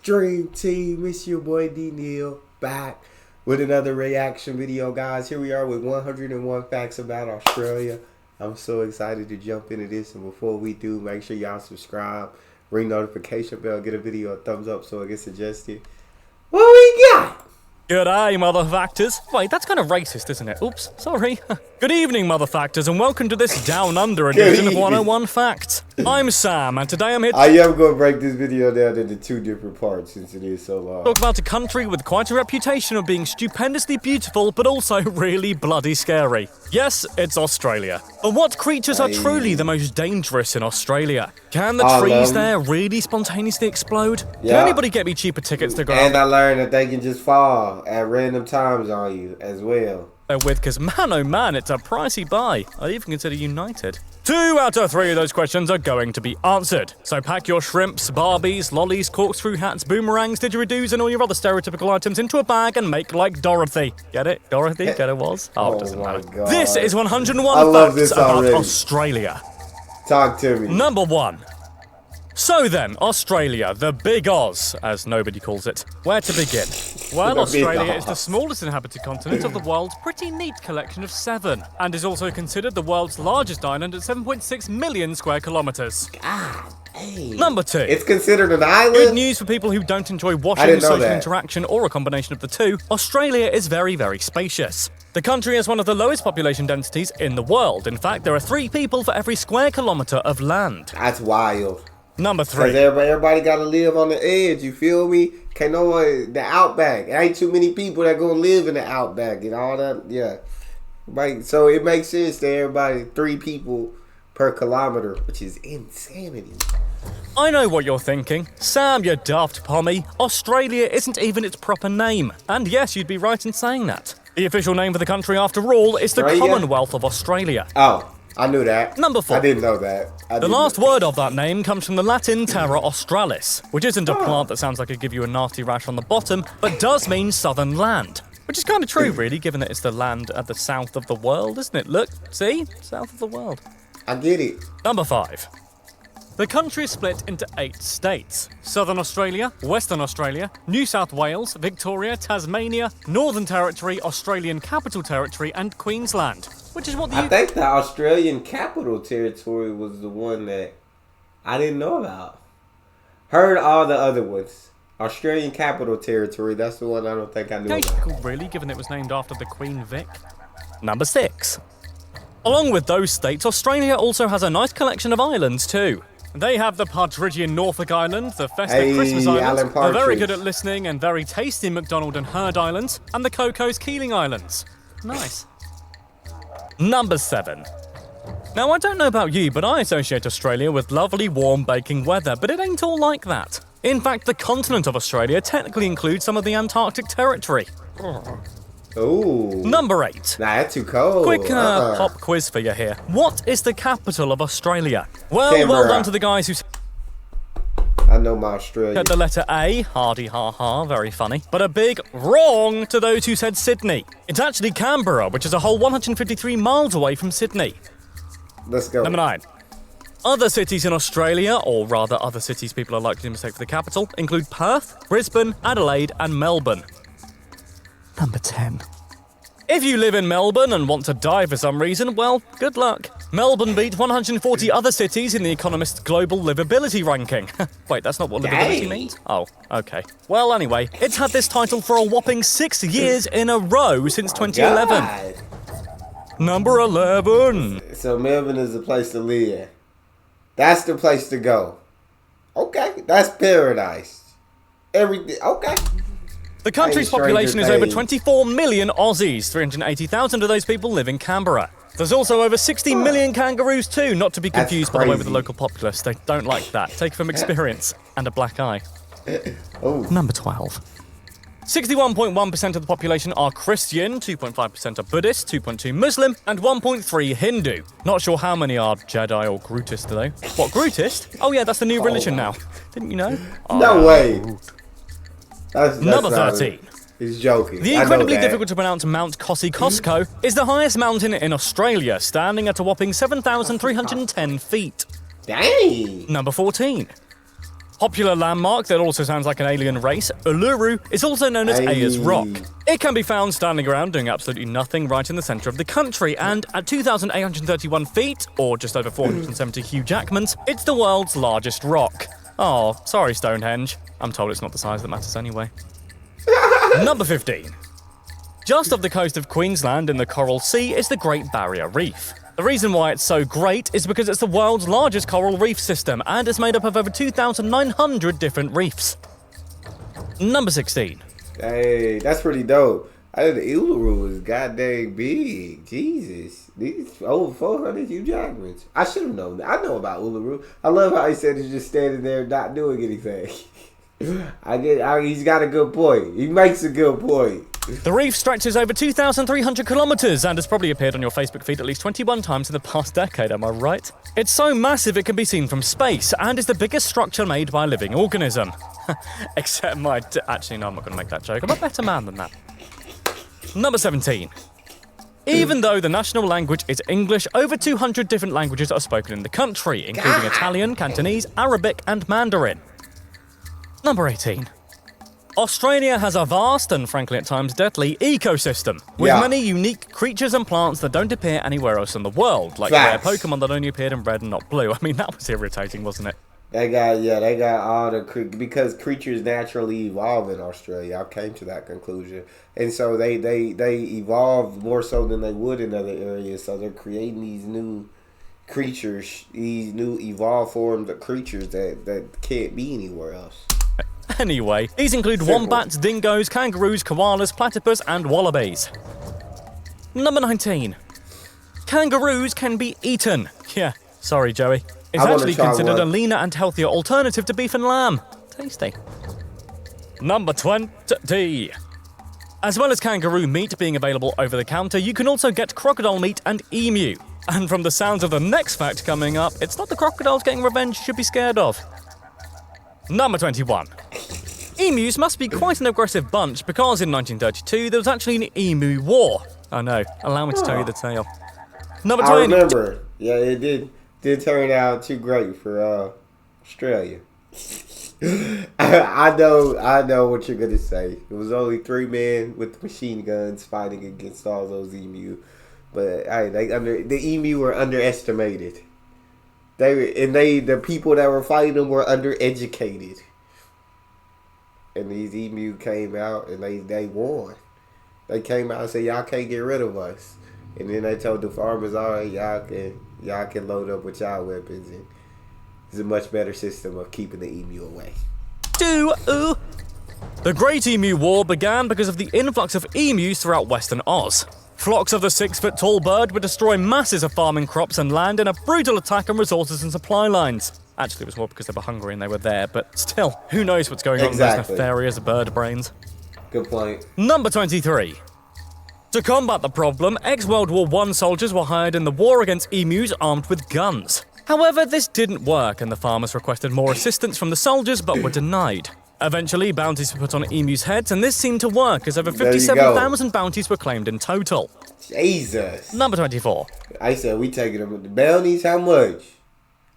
Dream Team? It's your boy Neal back with another reaction video, guys. Here we are with 101 facts about Australia. I'm so excited to jump into this, and before we do, make sure y'all subscribe, ring notification bell, get a video a thumbs up so it gets suggested. What we got? G'day, motherfactors. Wait, that's kind of racist, isn't it? Oops, sorry. Good evening, motherfactors, and welcome to this Down Under edition of 101 Facts. I'm Sam, and today I'm here to I am going to break this video down into two different parts since it is so long. talk about a country with quite a reputation of being stupendously beautiful, but also really bloody scary. Yes, it's Australia. But what creatures are truly the most dangerous in Australia? Can the trees there really spontaneously explode? Yeah. Can anybody get me cheaper tickets to go And I learned that they can just fall at random times on you as well. with? Because man, oh man, it's a pricey buy. I'd even consider United. 2 out of 3 of those questions are going to be answered. So pack your shrimps, barbies, lollies, corkscrew hats, boomerangs, didgeridoos, and all your other stereotypical items into a bag and make like Dorothy. Get it? Dorothy? Get it was? Oh, it doesn't matter. God. This is 101 I love facts this about already. Australia. Talk to me. Number 1. So then, Australia, the Big Oz, as nobody calls it. Where to begin? Well, Australia is the smallest inhabited continent of the world's pretty neat collection of 7, and is also considered the world's largest island at 7.6 million square kilometres. God, hey. Number 2. It's considered an island? Good news for people who don't enjoy washing, didn't know social that. interaction, or a combination of the two. Australia is very, very spacious. The country has one of the lowest population densities in the world. In fact, there are 3 people for every square kilometre of land. That's wild. Number 3. Because everybody got to live on the edge, you feel me? Can't no one, the outback. There ain't too many people that going to live in the outback and all that, yeah. Right, so it makes sense that everybody, 3 people per kilometer, which is insanity. I know what you're thinking. Sam, you daft pommy. Australia isn't even its proper name. And yes, you'd be right in saying that. The official name for the country, after all, is the Australia? Commonwealth of Australia. Oh, I knew that. Number 4. I didn't know that. The last word of that name comes from the Latin terra australis, which isn't a plant that sounds like it'd give you a nasty rash on the bottom, but does mean southern land. Which is kind of true, really, given that it's the land at the south of the world, isn't it? Look, see? South of the world. I get it. Number 5. The country is split into 8 states. Southern Australia, Western Australia, New South Wales, Victoria, Tasmania, Northern Territory, Australian Capital Territory, and Queensland. Which is what the I think the Australian Capital Territory was the one that I didn't know about. Heard all the other ones. Australian Capital Territory, that's the one I don't think I knew about. Cool, really, given it was named after the Queen Vic. Number 6. Along with those states, Australia also has a nice collection of islands too. They have the Partridgian Norfolk Island, the festive Christmas Island, the very good at listening and very tasty McDonald and Hurd Islands, and the Cocos Keeling Islands. Nice. Number 7. Now, I don't know about you, but I associate Australia with lovely, warm, baking weather, but it ain't all like that. In fact, the continent of Australia technically includes some of the Antarctic territory. Ooh. Number 8. Nah, that's too cold. Quick pop quiz for you here. What is the capital of Australia? Well, Canberra. well done to the guys who I know my Australia. said the letter A. Hardy ha ha, very funny. But a big wrong to those who said Sydney. It's actually Canberra, which is a whole 153 miles away from Sydney. Let's go. Number 9. Other cities in Australia, or rather other cities people are likely to mistake for the capital, include Perth, Brisbane, Adelaide, and Melbourne. Number 10. If you live in Melbourne and want to die for some reason, well, good luck. Melbourne beat 140 other cities in the Economist's Global Livability Ranking. Wait, that's not what livability means? Oh, okay. Well, anyway, it's had this title for a whopping 6 years in a row since 2011. God. Number 11. So Melbourne is the place to live. That's the place to go. Okay, that's paradise. Everything. Okay. The country's Stranger population is over Things. 24 million Aussies. 380,000 of those people live in Canberra. There's also over 60 million kangaroos too, not to be confused, by the way, with the crazy. local populace. They don't like that. Take it from experience. And a black eye. Oh. Number 12. 61.1% of the population are Christian, 2.5% are Buddhist, 2.2 Muslim, and 1.3 Hindu. Not sure how many are Jedi or Grootist, though. What, Grootist? Oh yeah, that's the new religion now. Didn't you know? No way. That's Number not 13. He's joking. The I know incredibly that. difficult to pronounce Mount Kosciuszko is the highest mountain in Australia, standing at a whopping 7,310 feet. Dang. Number 14. Popular landmark that also sounds like an alien race, Uluru, is also known as Ayers Rock. It can be found standing around doing absolutely nothing right in the centre of the country, and at 2,831 feet, or just over 470 Hugh Jackmans, it's the world's largest rock. Oh, sorry Stonehenge. I'm told it's not the size that matters anyway. Number 15. Just off the coast of Queensland in the Coral Sea is the Great Barrier Reef. The reason why it's so great is because it's the world's largest coral reef system and it's made up of over 2,900 different reefs. Number 16. Hey, that's pretty dope. I think the Uluru is goddamn big. Jesus. These over 400 Hugh Jackmans. I should have known that. I know about Uluru. I love how he said he's just standing there not doing anything. He's got a good point. He makes a good point. The reef stretches over 2,300 kilometres and has probably appeared on your Facebook feed at least 21 times in the past decade, am I right? It's so massive it can be seen from space and is the biggest structure made by a living organism. Except actually, no, I'm not going to make that joke. I'm a better man than that. Number 17. Even though the national language is English, over 200 different languages are spoken in the country, including Italian, Cantonese, Arabic and Mandarin. Number 18. Australia has a vast and frankly at times deadly ecosystem with many unique creatures and plants that don't appear anywhere else in the world, like rare Pokemon that only appeared in red and not blue. I mean, that was irritating, wasn't it? They got all the because creatures naturally evolve in Australia. I came to that conclusion, and so they evolve more so than they would in other areas. So they're creating these new creatures, these new evolved forms of creatures that can't be anywhere else. Anyway, these include wombats, dingoes, kangaroos, koalas, platypus, and wallabies. Number 19. Kangaroos can be eaten. Yeah, sorry, Joey. It's actually considered a leaner and healthier alternative to beef and lamb. Tasty. Number 20. As well as kangaroo meat being available over the counter, you can also get crocodile meat and emu. And from the sounds of the next fact coming up, it's not the crocodiles getting revenge you should be scared of. Number 21. Emus must be quite an aggressive bunch because in 1932 there was actually an Emu War. I know, allow me to tell you the tale. Number 20. I remember. Yeah, it did turn out too great for Australia. I know what you're gonna say. It was only 3 men with machine guns fighting against all those emu, but the emu were underestimated. The people that were fighting them were undereducated. And these emu came out and they won. They came out and said, y'all can't get rid of us. And then they told the farmers, all right, y'all can load up with y'all weapons. And it's a much better system of keeping the emu away. The Great Emu War began because of the influx of emus throughout Western Oz. Flocks of the 6-foot-tall bird would destroy masses of farming crops and land in a brutal attack on resources and supply lines. Actually, it was more because they were hungry and they were there, but still, who knows what's going on in those nefarious bird brains. Good point. Number 23. To combat the problem, ex-World War I soldiers were hired in the war against emus armed with guns. However, this didn't work and the farmers requested more assistance from the soldiers but were denied. Eventually, bounties were put on emus' heads and this seemed to work as over 57,000 bounties were claimed in total. Jesus. Number 24. I said we taking them with the bounties, how much?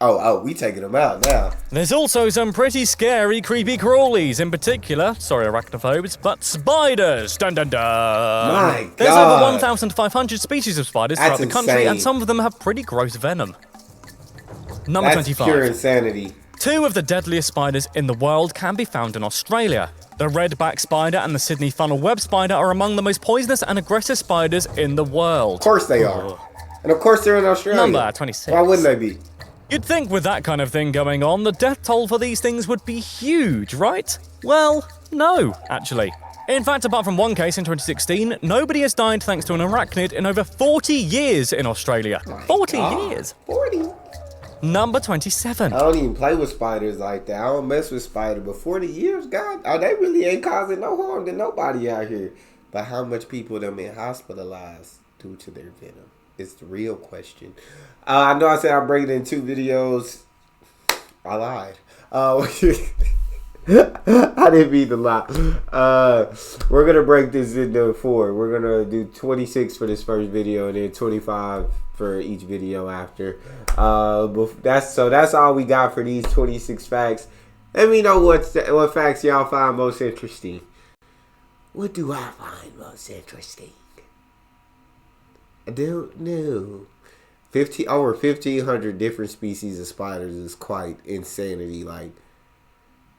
Oh, we taking them out now. There's also some pretty scary, creepy crawlies, in particular, sorry arachnophobes, but spiders! Dun dun dun! My God. There's over 1,500 species of spiders throughout the country, insane. and some of them have pretty gross venom. Number 25. Pure insanity. 2 of the deadliest spiders in the world can be found in Australia. The redback spider and the Sydney funnel web spider are among the most poisonous and aggressive spiders in the world. Of course they are. And of course they're in Australia. Number 26. Why wouldn't they be? You'd think with that kind of thing going on, the death toll for these things would be huge, right? Well, no, actually. In fact, apart from one case in 2016, nobody has died thanks to an arachnid in over 40 years in Australia. 40 years! 40? Number 27. I don't even play with spiders like that. I don't mess with spiders. But 40 years, God, they really ain't causing no harm to nobody out here. But how much people them been hospitalized due to their venom? It's the real question. I know I said I'll bring it in 2 videos. I lied. I didn't mean to lie. We're going to break this into 4. We're going to do 26 for this first video and then 25 for each video after. That's all we got for these 26 facts. Let me know what facts y'all find most interesting. What do I find most interesting? I don't know. Over 1,500 different species of spiders is quite insanity. Like,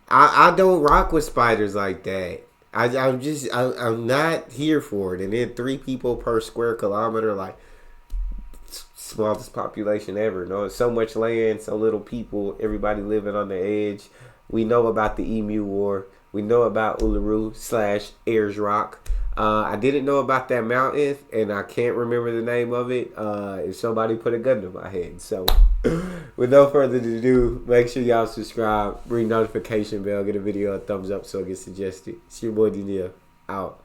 I don't rock with spiders like that. I'm not here for it. And then 3 people per square kilometer, like, smallest population ever. No, so much land, so little people, everybody living on the edge. We know about the Emu War. We know about Uluru/Ayers Rock. I didn't know about that mountain, and I can't remember the name of it. If somebody put a gun to my head. So, with no further ado, make sure y'all subscribe, ring notification bell, get a video a thumbs up so it gets suggested. It's your boy Neal, out.